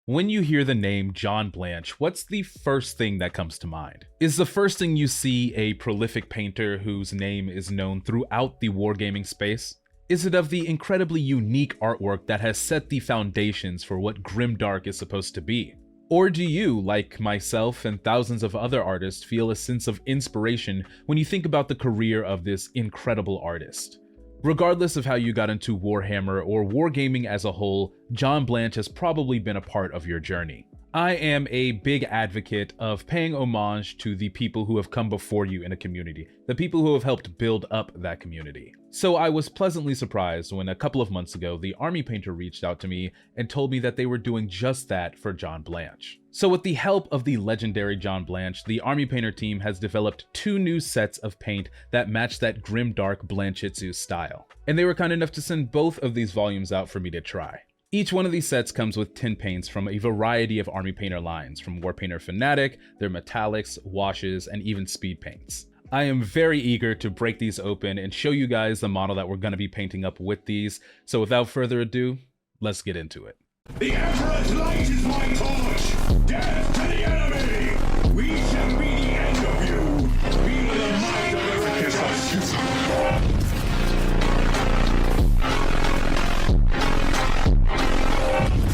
When you hear the name John Blanche, what's the first thing that comes to mind? Is the first thing you see a prolific painter whose name is known throughout the wargaming space? Is it of the incredibly unique artwork that has set the foundations for what grimdark is supposed to be? Or do you, like myself and thousands of other artists, feel a sense of inspiration when you think about the career of this incredible artist? Regardless of how you got into Warhammer or wargaming as a whole, John Blanche has probably been a part of your journey. I am a big advocate of paying homage to the people who have come before you in a community, the people who have helped build up that community. So I was pleasantly surprised when a couple of months ago, the army painter reached out to me and told me that they were doing just that for John Blanche. So with the help of the legendary John Blanche, the army painter team has developed 2 new sets of paint that match that grimdark Blanchitsu style. And they were kind enough to send both of these volumes out for me to try. Each one of these sets comes with 10 paints from a variety of army painter lines, from Warpainter Fanatic, their metallics, washes, and even speed paints. I am very eager to break these open and show you guys the model that we're going to be painting up with these, so without further ado, let's get into it. The Emperor's light is my torch! Death to the enemy! We shall be the end of you! Feel the might of the Renaissance!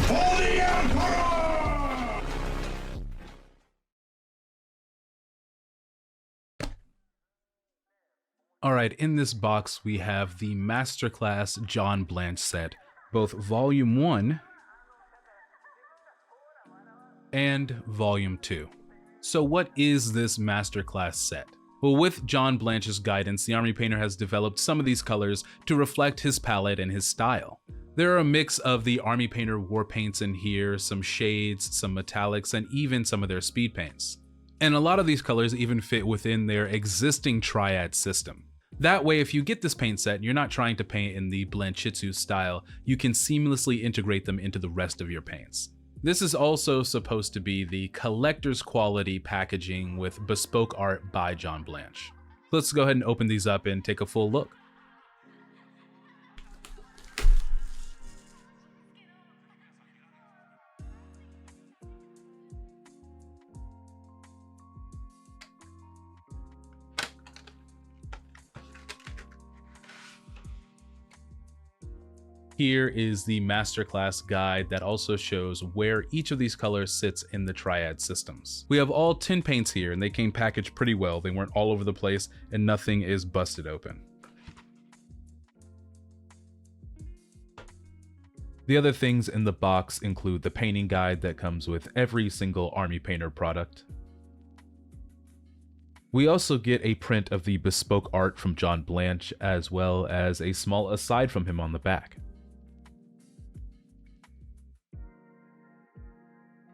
For the Emperor! Alright, in this box we have the Masterclass John Blanche set, both Volume 1 and Volume 2. So what is this Masterclass set? Well, with John Blanche's guidance, the army painter has developed some of these colors to reflect his palette and his style. There are a mix of the army painter war paints in here, some shades, some metallics, and even some of their speed paints. And a lot of these colors even fit within their existing triad system. That way, if you get this paint set and you're not trying to paint in the Blanchitsu style, you can seamlessly integrate them into the rest of your paints. This is also supposed to be the collector's quality packaging with bespoke art by John Blanche. Let's go ahead and open these up and take a full look. Here is the Masterclass guide that also shows where each of these colors sits in the triad systems. We have all 10 paints here and they came packaged pretty well. They weren't all over the place and nothing is busted open. The other things in the box include the painting guide that comes with every single army painter product. We also get a print of the bespoke art from John Blanche, as well as a small aside from him on the back.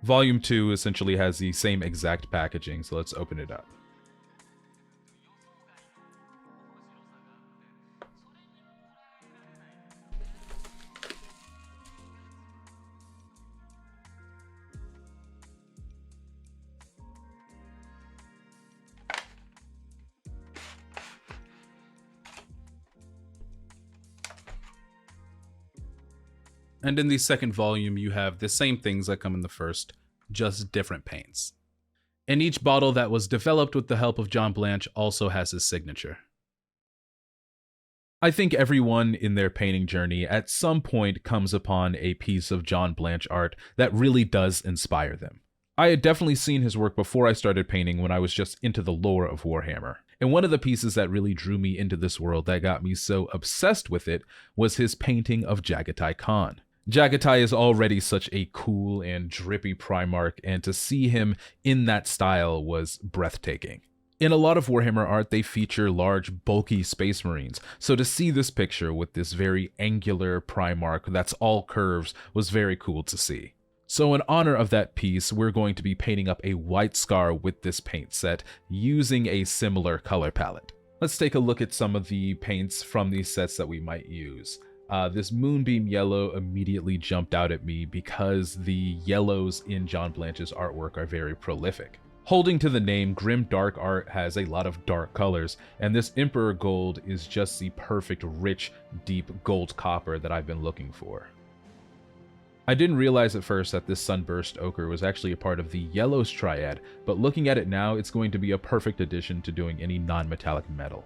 Volume 2 essentially has the same exact packaging, so let's open it up. And in the second volume, you have the same things that come in the first, just different paints. And each bottle that was developed with the help of John Blanche also has his signature. I think everyone in their painting journey at some point comes upon a piece of John Blanche art that really does inspire them. I had definitely seen his work before I started painting when I was just into the lore of Warhammer. And one of the pieces that really drew me into this world that got me so obsessed with it was his painting of Jagatai Khan. Jagatai is already such a cool and drippy Primarch, and to see him in that style was breathtaking. In a lot of Warhammer art, they feature large, bulky Space Marines, so to see this picture with this very angular Primarch that's all curves was very cool to see. So in honor of that piece, we're going to be painting up a white scar with this paint set using a similar color palette. Let's take a look at some of the paints from these sets that we might use. This Moonbeam Yellow immediately jumped out at me because the yellows in John Blanche's artwork are very prolific. Holding to the name, Grim Dark Art has a lot of dark colors, and this Emperor Gold is just the perfect, rich, deep gold copper that I've been looking for. I didn't realize at first that this Sunburst Ochre was actually a part of the Yellows triad, but looking at it now, it's going to be a perfect addition to doing any non-metallic metal.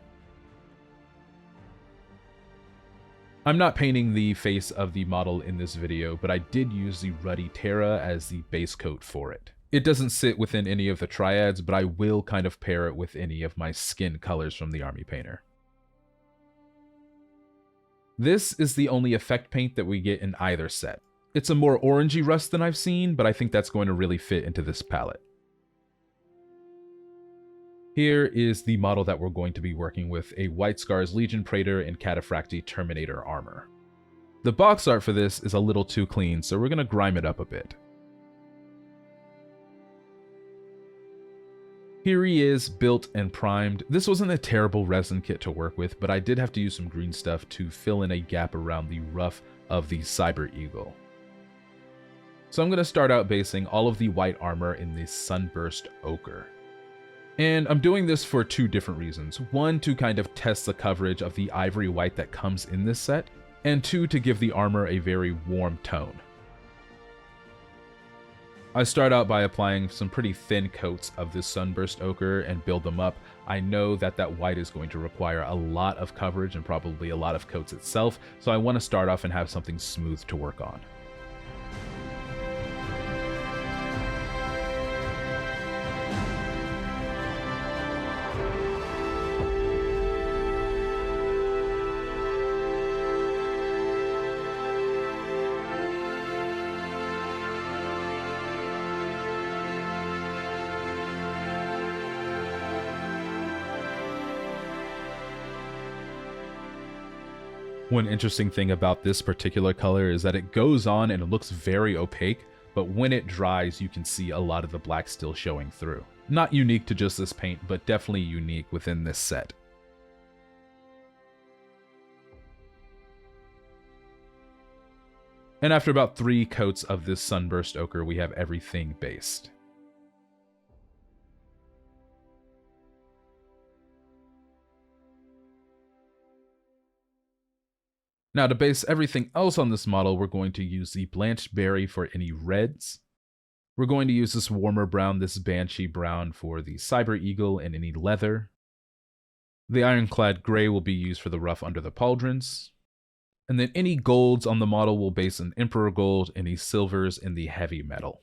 I'm not painting the face of the model in this video, but I did use the Ruddy Terra as the base coat for it. It doesn't sit within any of the triads, but I will kind of pair it with any of my skin colors from the Army Painter. This is the only effect paint that we get in either set. It's a more orangey rust than I've seen, but I think that's going to really fit into this palette. Here is the model that we're going to be working with, a White Scars Legion Praetor and Cataphractii Terminator armor. The box art for this is a little too clean, so we're going to grime it up a bit. Here he is, built and primed. This wasn't a terrible resin kit to work with, but I did have to use some green stuff to fill in a gap around the ruff of the Cyber Eagle. So I'm going to start out basing all of the white armor in the Sunburst Ochre. And I'm doing this for two different reasons. One, to kind of test the coverage of the ivory white that comes in this set, and two, to give the armor a very warm tone. I start out by applying some pretty thin coats of this Sunburst Ochre and build them up. I know that that white is going to require a lot of coverage and probably a lot of coats itself, so I want to start off and have something smooth to work on. One interesting thing about this particular color is that it goes on and it looks very opaque, but when it dries you can see a lot of the black still showing through. Not unique to just this paint, but definitely unique within this set. And after about 3 coats of this Sunburst Ochre, we have everything based. Now to base everything else on this model, we're going to use the Blanched Berry for any reds. We're going to use this warmer brown, this Banshee brown for the Cyber Eagle and any leather. The Ironclad Gray will be used for the ruff under the pauldrons. And then any golds on the model will base in Emperor Gold, any silvers in the heavy metal.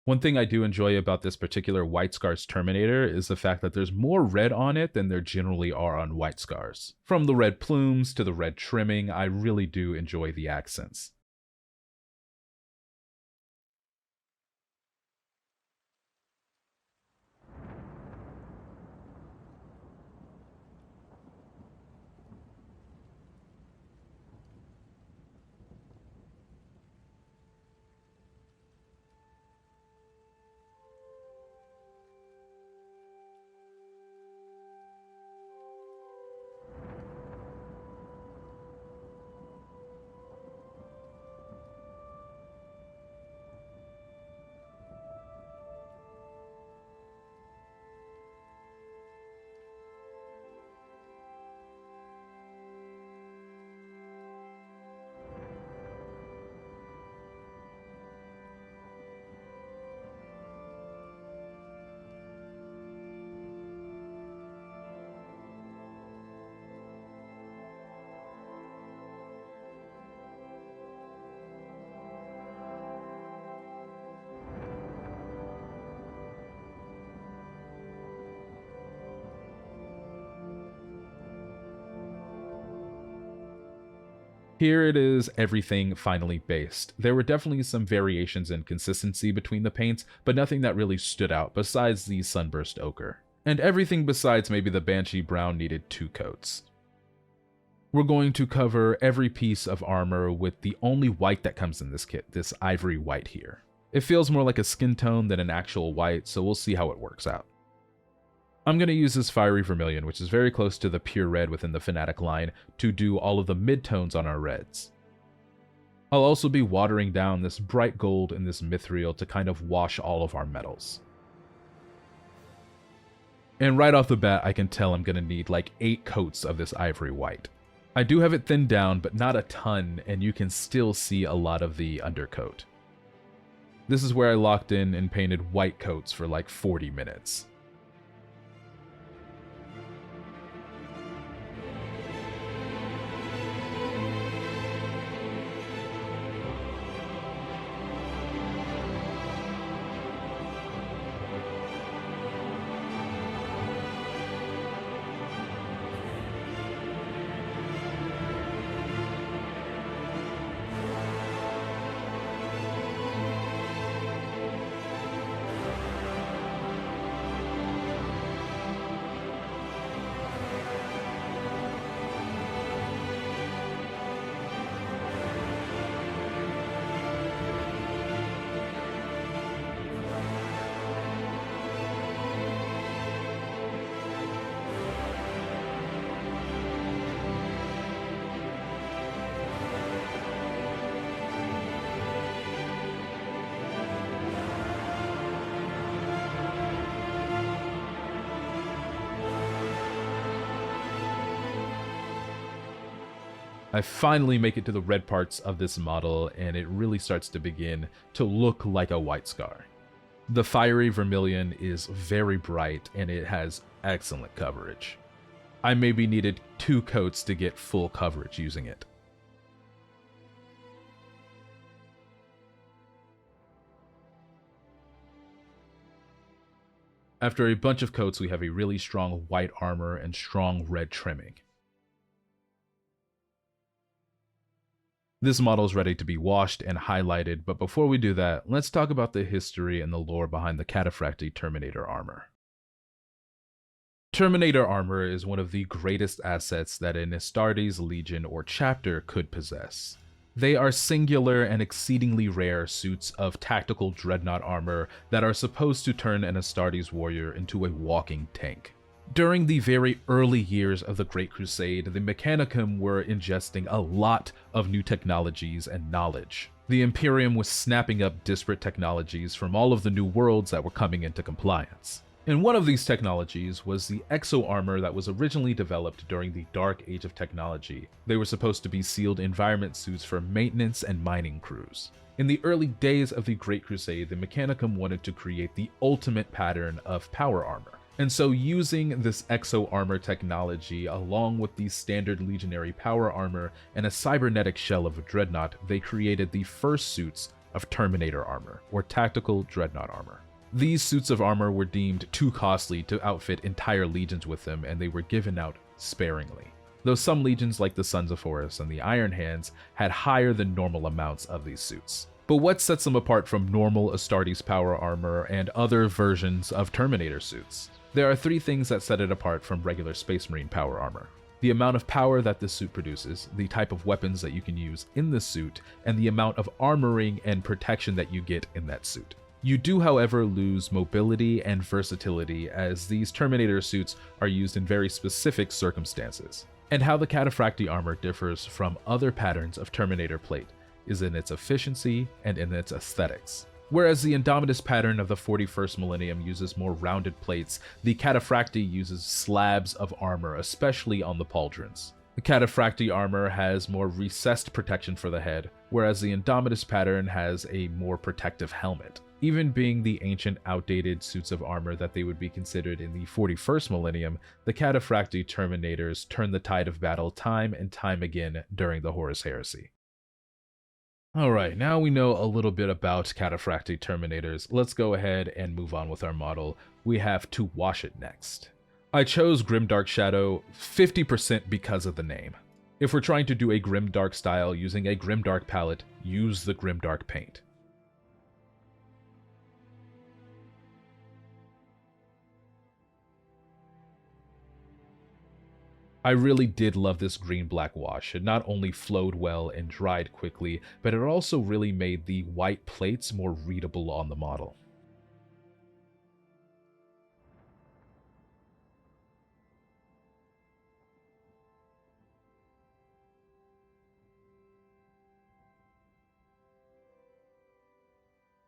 One thing I do enjoy about this particular White Scars Terminator is the fact that there's more red on it than there generally are on White Scars. From the red plumes to the red trimming, I really do enjoy the accents. Here it is, everything finally based. There were definitely some variations in consistency between the paints, but nothing that really stood out besides the Sunburst Ochre. And everything besides maybe the Banshee Brown needed 2 coats. We're going to cover every piece of armor with the only white that comes in this kit, this ivory white here. It feels more like a skin tone than an actual white, so we'll see how it works out. I'm going to use this Fiery Vermilion, which is very close to the pure red within the Fnatic line, to do all of the midtones on our reds. I'll also be watering down this bright gold and this mithril to kind of wash all of our metals. And right off the bat, I can tell I'm going to need like 8 coats of this ivory white. I do have it thinned down, but not a ton, and you can still see a lot of the undercoat. This is where I locked in and painted white coats for like 40 minutes. I finally make it to the red parts of this model, and it really starts to begin to look like a white scar. The fiery vermilion is very bright, and it has excellent coverage. I maybe needed 2 coats to get full coverage using it. After a bunch of coats, we have a really strong white armor and strong red trimming. This model is ready to be washed and highlighted, but before we do that, let's talk about the history and the lore behind the Cataphractii Terminator armor. Terminator armor is one of the greatest assets that an Astartes legion or chapter could possess. They are singular and exceedingly rare suits of tactical dreadnought armor that are supposed to turn an Astartes warrior into a walking tank. During the very early years of the Great Crusade, the Mechanicum were ingesting a lot of new technologies and knowledge. The Imperium was snapping up disparate technologies from all of the new worlds that were coming into compliance. And one of these technologies was the exo-armor that was originally developed during the Dark Age of Technology. They were supposed to be sealed environment suits for maintenance and mining crews. In the early days of the Great Crusade, the Mechanicum wanted to create the ultimate pattern of power armor. And so using this exo armor technology along with the standard legionary power armor and a cybernetic shell of a dreadnought, they created the first suits of Terminator armor, or tactical dreadnought armor. These suits of armor were deemed too costly to outfit entire legions with them, and they were given out sparingly. Though some legions like the Sons of Horus and the Iron Hands had higher than normal amounts of these suits. But what sets them apart from normal Astartes power armor and other versions of Terminator suits? There are 3 things that set it apart from regular Space Marine power armor: the amount of power that this suit produces, the type of weapons that you can use in the suit, and the amount of armoring and protection that you get in that suit. You do, however, lose mobility and versatility, as these Terminator suits are used in very specific circumstances. And how the Cataphractii armor differs from other patterns of Terminator plate is in its efficiency and in its aesthetics. Whereas the Indomitus pattern of the 41st millennium uses more rounded plates, the Cataphractii uses slabs of armor, especially on the pauldrons. The Cataphractii armor has more recessed protection for the head, whereas the Indomitus pattern has a more protective helmet. Even being the ancient, outdated suits of armor that they would be considered in the 41st millennium, the Cataphractii Terminators turn the tide of battle time and time again during the Horus Heresy. Alright, now we know a little bit about Cataphractii Terminators. Let's go ahead and move on with our model. We have to wash it next. I chose Grimdark Shadow 50% because of the name. If we're trying to do a Grimdark style using a Grimdark palette, use the Grimdark paint. I really did love this green-black wash. It not only flowed well and dried quickly, but it also really made the white plates more readable on the model.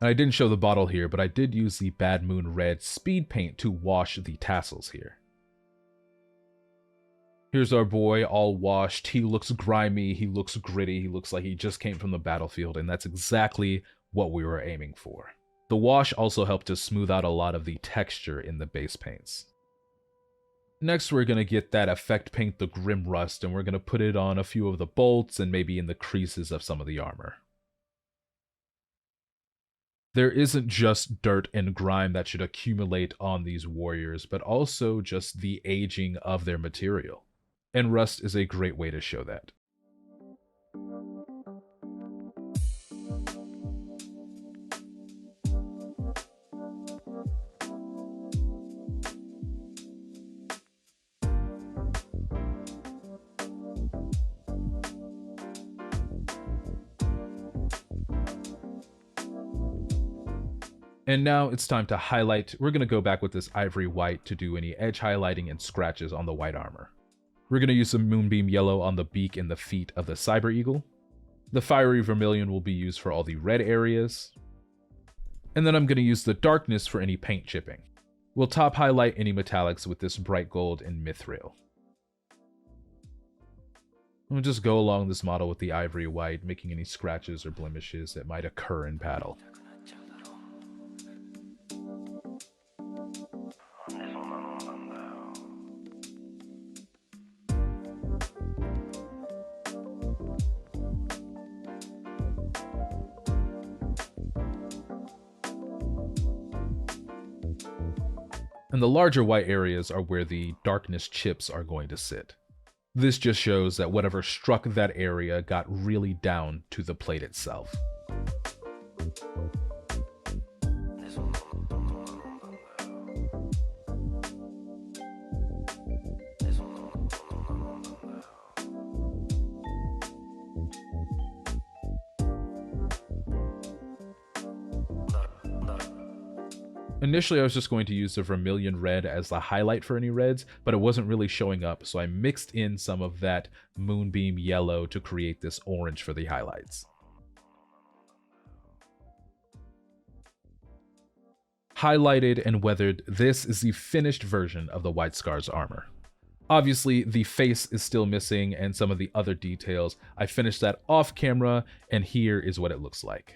And I didn't show the bottle here, but I did use the Bad Moon Red speed paint to wash the tassels here. Here's our boy all washed. He looks grimy, he looks gritty, he looks like he just came from the battlefield, and that's exactly what we were aiming for. The wash also helped to smooth out a lot of the texture in the base paints. Next, we're going to get that effect paint, the Grim Rust, and we're going to put it on a few of the bolts and maybe in the creases of some of the armor. There isn't just dirt and grime that should accumulate on these warriors, but also just the aging of their material. And rust is a great way to show that. And now it's time to highlight. We're going to go back with this ivory white to do any edge highlighting and scratches on the white armor. We're going to use some Moonbeam Yellow on the beak and the feet of the Cyber Eagle. The Fiery Vermilion will be used for all the red areas. And then I'm going to use the Darkness for any paint chipping. We'll top highlight any metallics with this Bright Gold and Mithril. We'll just go along this model with the ivory white, making any scratches or blemishes that might occur in battle. And the larger white areas are where the darkness chips are going to sit. This just shows that whatever struck that area got really down to the plate itself. Initially, I was just going to use the Vermilion Red as the highlight for any reds, but it wasn't really showing up, so I mixed in some of that Moonbeam Yellow to create this orange for the highlights. Highlighted and weathered, this is the finished version of the White Scar's armor. Obviously, the face is still missing and some of the other details. I finished that off camera, and here is what it looks like.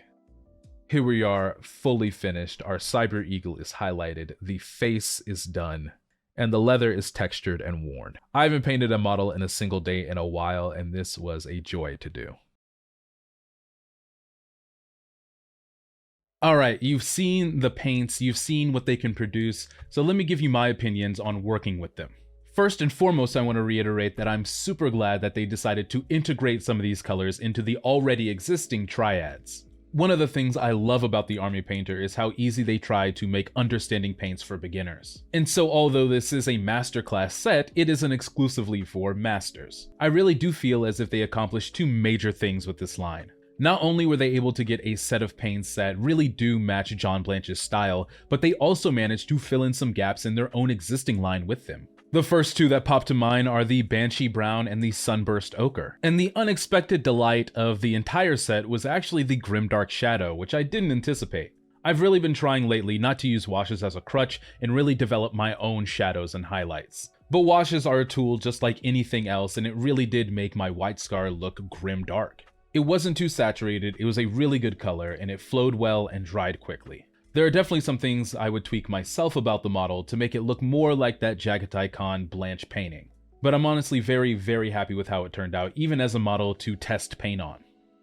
Here we are, fully finished. Our Cyber Eagle is highlighted, the face is done, and the leather is textured and worn. I haven't painted a model in a single day in a while, and this was a joy to do. Alright, you've seen the paints, you've seen what they can produce, so let me give you my opinions on working with them. First and foremost, I want to reiterate that I'm super glad that they decided to integrate some of these colors into the already existing triads. One of the things I love about the Army Painter is how easy they try to make understanding paints for beginners. And so although this is a Masterclass set, it isn't exclusively for Masters. I really do feel as if they accomplished two major things with this line. Not only were they able to get a set of paints that really do match John Blanche's style, but they also managed to fill in some gaps in their own existing line with them. The first two that pop to mind are the Banshee Brown and the Sunburst Ochre. And the unexpected delight of the entire set was actually the Grimdark Shadow, which I didn't anticipate. I've really been trying lately not to use washes as a crutch and really develop my own shadows and highlights. But washes are a tool just like anything else, and it really did make my White Scar look grim-dark. It wasn't too saturated, it was a really good color, and it flowed well and dried quickly. There are definitely some things I would tweak myself about the model to make it look more like that Jagatai Khan Blanche painting. But I'm honestly very, very happy with how it turned out, even as a model to test paint on.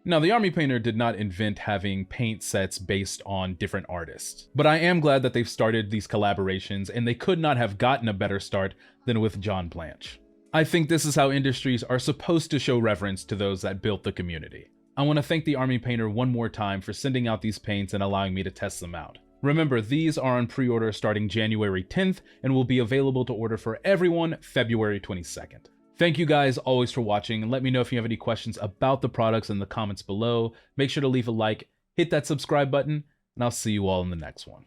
Now, the Army Painter did not invent having paint sets based on different artists, but I am glad that they've started these collaborations, and they could not have gotten a better start than with John Blanche. I think this is how industries are supposed to show reverence to those that built the community. I want to thank the Army Painter one more time for sending out these paints and allowing me to test them out. Remember, these are on pre-order starting January 10th and will be available to order for everyone February 22nd. Thank you guys always for watching, and let me know if you have any questions about the products in the comments below. Make sure to leave a like, hit that subscribe button, and I'll see you all in the next one.